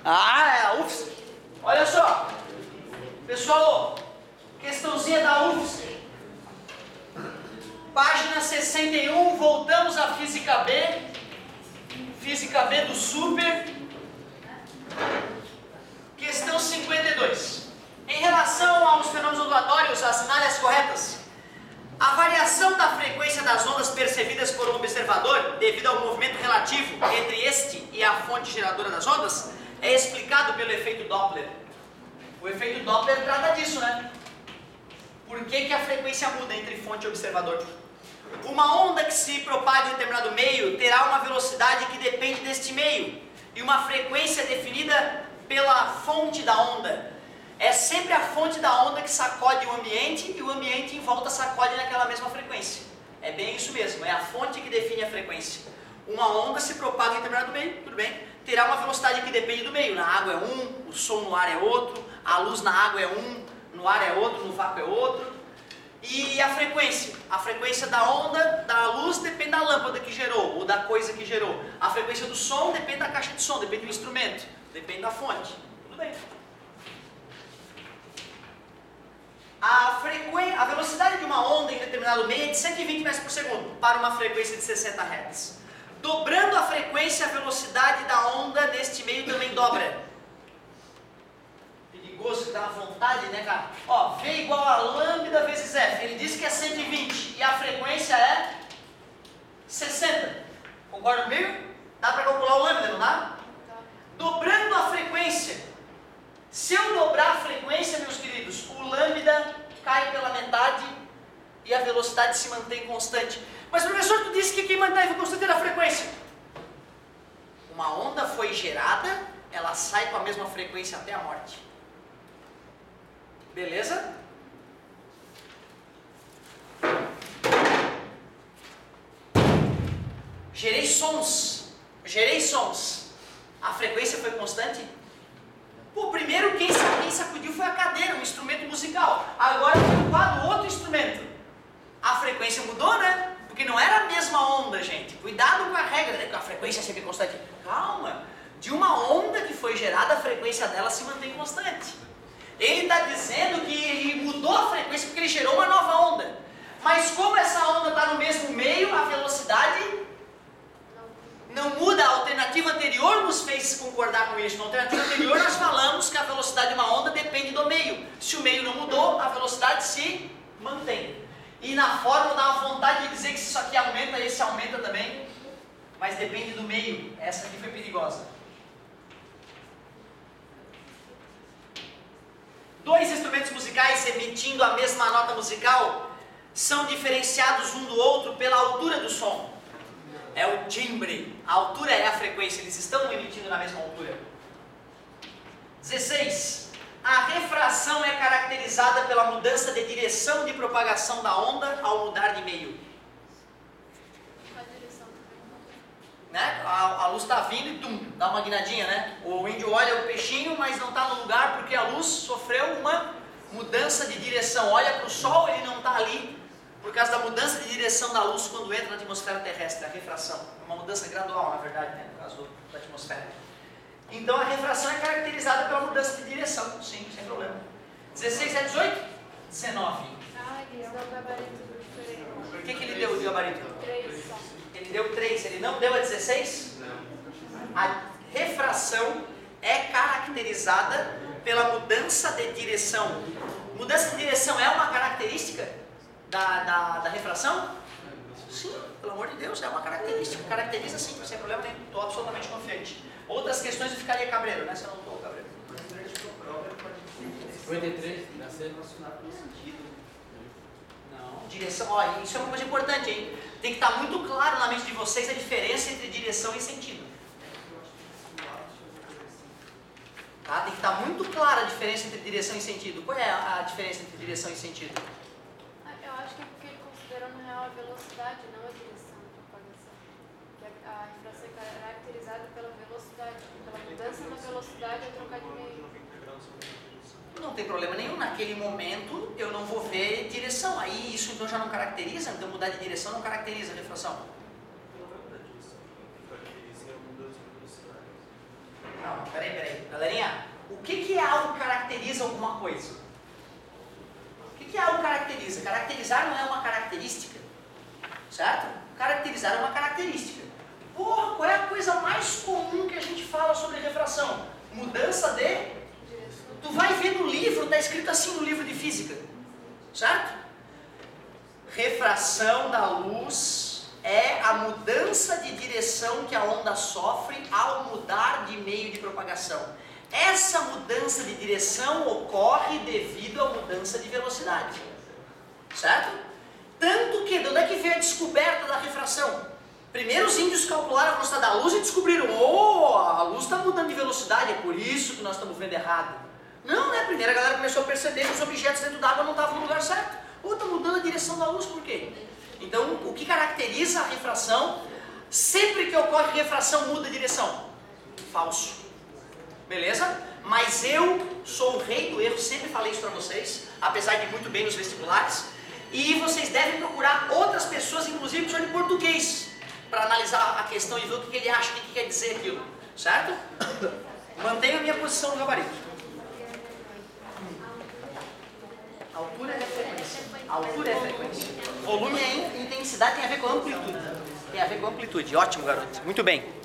Ah, é a UFSC. Olha só, pessoal, questãozinha da UFSC. Página 61, voltamos à Física B. Física B do Super. Questão 52. Em relação aos fenômenos ondulatórios, assinale as corretas. A variação da frequência das ondas percebidas por um observador, devido ao movimento relativo entre este e a fonte geradora das ondas, é explicado pelo efeito Doppler. O efeito Doppler trata disso, né? Por que a frequência muda entre fonte e observador? Uma onda que se propaga em determinado meio terá uma velocidade que depende deste meio e uma frequência definida pela fonte da onda. É sempre a fonte da onda que sacode o ambiente e o ambiente em volta sacode naquela mesma frequência. É bem isso mesmo, é a fonte que define a frequência. Uma onda se propaga em determinado meio, tudo bem, terá uma velocidade que depende do meio. Na água é um, o som no ar é outro, a luz na água é um, no ar é outro, no vácuo é outro. E a frequência da onda, da luz, depende da lâmpada que gerou, ou da coisa que gerou. A frequência do som depende da caixa de som, depende do instrumento, depende da fonte. Tudo bem. A velocidade de uma onda em determinado meio é de 120 metros por segundo, para uma frequência de 60 Hz. Dobrando a frequência, a velocidade da onda neste meio também dobra. Perigoso que dá uma vontade, né, cara? Ó, V igual a lambda vezes F. Ele diz que é 120 e a frequência é 60. Concorda comigo? Dá para calcular o lambda, não dá? Dobrando a frequência. Se eu dobrar a frequência, meus queridos, o lambda cai pela metade e a velocidade se mantém constante. Mas, professor, tu disse que quem manteve constante era a frequência. Uma onda foi gerada, ela sai com a mesma frequência até a morte. Beleza? Gerei sons. A frequência foi constante? Pô, primeiro quem sacudiu foi a cadeira, um instrumento musical. Agora foi ocupado outro instrumento. A frequência mudou, né? Porque não era a mesma onda, gente. Cuidado com a regra, né? Que a frequência é sempre constante. Calma. De uma onda que foi gerada, a frequência dela se mantém constante. Ele está dizendo que ele mudou a frequência porque ele gerou uma nova onda. Mas como essa onda está no mesmo meio, a velocidade não muda. A alternativa anterior nos fez concordar com isso. Na alternativa anterior nós falamos que a velocidade de uma onda depende do meio. Se o meio não mudou, a velocidade se mantém. E na fórmula dá uma vontade de dizer que se isso aqui aumenta, esse aumenta também. Mas depende do meio. Essa aqui foi perigosa. Dois instrumentos musicais emitindo a mesma nota musical são diferenciados um do outro pela altura do som. É o timbre. A altura é a frequência. Eles estão emitindo na mesma altura. 16. A refração é caracterizada pela mudança de direção de propagação da onda ao mudar de meio. Né? A luz está vindo e dá uma guinadinha, né? O índio olha o peixinho, mas não está no lugar porque a luz sofreu uma mudança de direção. Olha para o sol, ele não está ali por causa da mudança de direção da luz quando entra na atmosfera terrestre, a refração. Uma mudança gradual, na verdade, né? No caso da atmosfera. Então a refração é caracterizada pela mudança de direção, sim, sem problema. 16 é 18? 19. Ah, ele deu o gabarito diferente. Por que ele deu o gabarito? 3 só. Ele deu 3, ele não deu a 16? Não. A refração é caracterizada pela mudança de direção. Mudança de direção é uma característica da refração? Sim, pelo amor de Deus, é uma característica. Caracteriza sim, sem problema nenhum. Estou absolutamente confiante. Outras questões eu ficaria cabreiro, né? Se eu não estou cabreiro. 53, vai ser relacionado com o sentido. Não, direção, ó, isso é uma coisa importante, hein? Tem que estar muito claro na mente de vocês a diferença entre direção e sentido. Tá? Tem que estar muito clara a diferença entre direção e sentido. Qual é a diferença entre direção e sentido? Eu acho que é porque ele considera na real a velocidade, não a direção de propagação. Que a refração é caracterizada pela velocidade, pela mudança na velocidade ao trocar de meio. Não tem problema nenhum, naquele momento eu não vou ver direção, aí isso então já não caracteriza, então mudar de direção não caracteriza a refração. Não, peraí, O que é algo que caracteriza alguma coisa? O que é algo que caracteriza? Caracterizar não é uma característica, certo? Caracterizar é uma característica. Porra, qual é a coisa mais comum que a gente fala sobre refração? Mudança de... Tu vai ver no livro, está escrito assim no livro de física, certo? Refração da luz é a mudança de direção que a onda sofre ao mudar de meio de propagação. Essa mudança de direção ocorre devido à mudança de velocidade, certo? Tanto que, de onde é que veio a descoberta da refração? Primeiro os índios calcularam a velocidade da luz e descobriram, a luz está mudando de velocidade, é por isso que nós estamos vendo errado. Não, né? Primeiro a galera começou a perceber que os objetos dentro d'água não estavam no lugar certo. Ou está mudando a direção da luz, por quê? Então, o que caracteriza a refração, sempre que ocorre refração, muda a direção. Falso. Beleza? Mas eu sou o rei do erro, sempre falei isso para vocês, apesar de ir muito bem nos vestibulares. E vocês devem procurar outras pessoas, inclusive professor de português, para analisar a questão e ver o que ele acha, o que quer dizer aquilo. Certo? Mantenho a minha posição no gabarito. Altura é frequência. Altura é frequência. Volume é intensidade, tem a ver com amplitude. Tem a ver com amplitude. Ótimo, garoto. Muito bem.